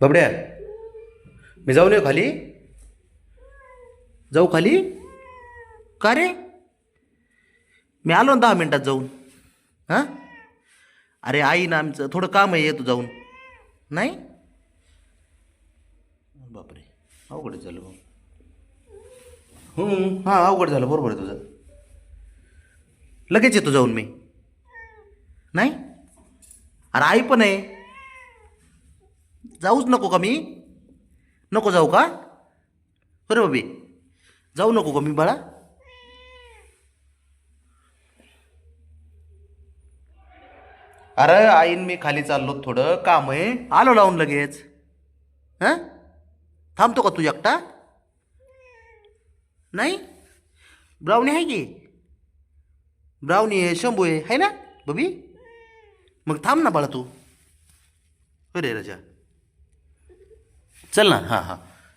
बबड्या, मी जाऊन येऊ खाली? जाऊ खाली? का रे? मी आलो ना 10 मिनिटात जाऊन. हां, अरे आई ना आमचं थोडं काम आहे, येतो जाऊन. नाही, बापरे, अवघड झालं भाऊ. हां, अवघड झालं, बरोबर आहे तुझं. लगेच येतो जाऊन मी. नाही, अरे आई पण आहे. जाऊच नको का मी? नको जाऊ का? अरे बाबी, जाऊ नको का मी बाळा? अरे आईन मी खाली चाललो, थोडं काम आहे, आलो लावून लगेच. हां, थांबतो का तू एकटा? नाही, ब्राउनी आहे की. ब्राउनी आहे, शंभू आहे ना बबी? मग थांब ना बाळा तू. अरे राजा, चल ना. हां हां,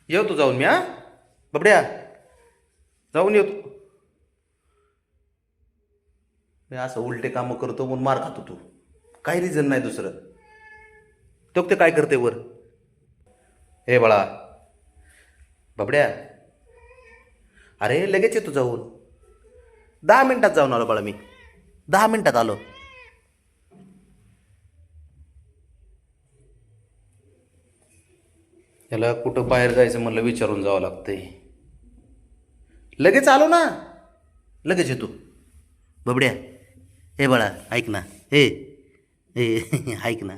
येऊ तू जाऊन मी. हां बबड्या, जाऊन येतो. मी असं उलटे कामं करतो म्हणून मार खातो तू. काही रिझन नाही दुसरं. तो ते काय करते वर? हे बाळा, बबड्या, अरे लगेच येतो जाऊन. 10 मिनिटात जाऊन आलो बाळा मी. 10 मिनिटात आलो. याला कुठं बाहेर जायचं म्हणलं विचारून जावं लागतंय. लगेच आलो ना, लगेच येतो. बबड्या, हे बाळा ऐक ना. हे हे ऐक ना.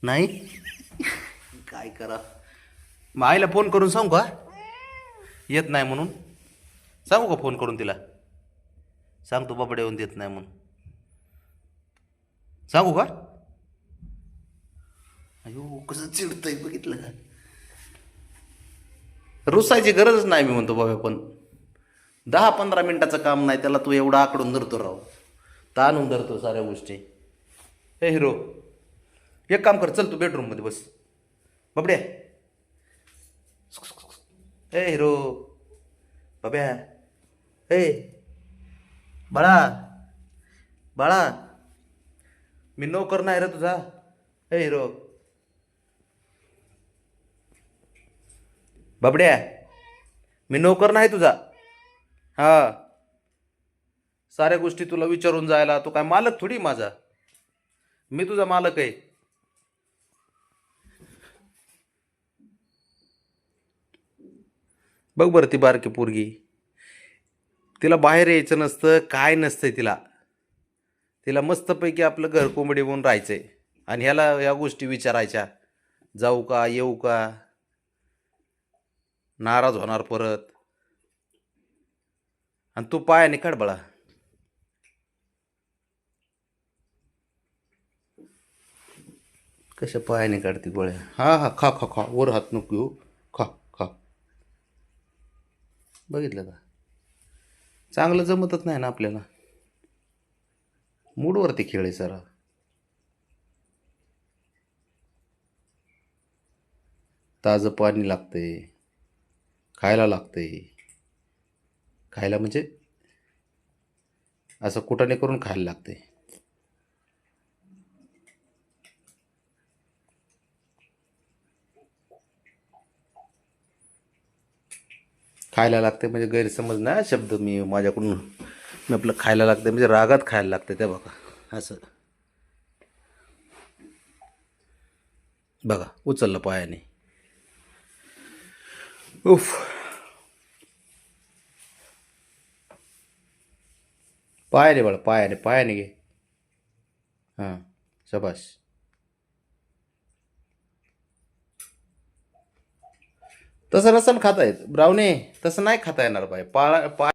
नाही, काय करा. मग आईला फोन करून सांगू का येत नाही म्हणून? सांगू का फोन करून तिला? सांगतो बबड्या येऊन देत नाही म्हणून. सांगू का? अयो कसं चिडतंय बघितलं का? रुसायची गरजच नाही मी म्हणतो बाबा. पण 10-15 मिनिटाचं काम नाही त्याला तू एवढा आकडून धरतो राव. ताणून धरतो साऱ्या गोष्टी. हे हिरो, एक काम कर, चल तू बेडरूममध्ये बस. बबड्या, ए हिरो, बब्या, ए बाळा, बाळा, मी नोकर नाही रे तुझा. ए हिरो, बबड्या, मी नोकर नाही तुझा. हा, साऱ्या गोष्टी तुला विचारून जायला तू काय मालक थोडी माझा. मी तुझा मालक आहे. बघ बरं ती बारकी पोरगी, तिला बाहेर यायचं नसतं, काय नसतंय तिला. तिला मस्तपैकी आपलं घर कोंबडी बनवून राहायचंय. आणि ह्याला या गोष्टी विचारायच्या, जाऊ का येऊ का, नाराज होणार परत. आणि तू पायाने काढ बाळा. कशा पायाने काढते गोळ्या? हा हा, खा खा खा, वर हात नको घेऊ. खा खा. बघितलं का? चांगलं जमतच नाही ना आपल्याला. मूडवरती खेळ आहे सरा. ताजं पाणी लागतंय, खायला लागतंय. खायला म्हणजे असं कुटाणे करून खायला लागतंय. खायला लागते म्हणजे गैरसमज ना शब्द मी माझ्याकडून. मी आपलं खायला लागते म्हणजे रागात खायला लागते त्या बघा. असं बघा, उचललं पायाने. उफ, पायाने बाळा, पायाने पायाने घे. हां, शबाश. तसं नसेल खाता येत ब्राऊनी, तसं नाही खाता येणार पाय. पाय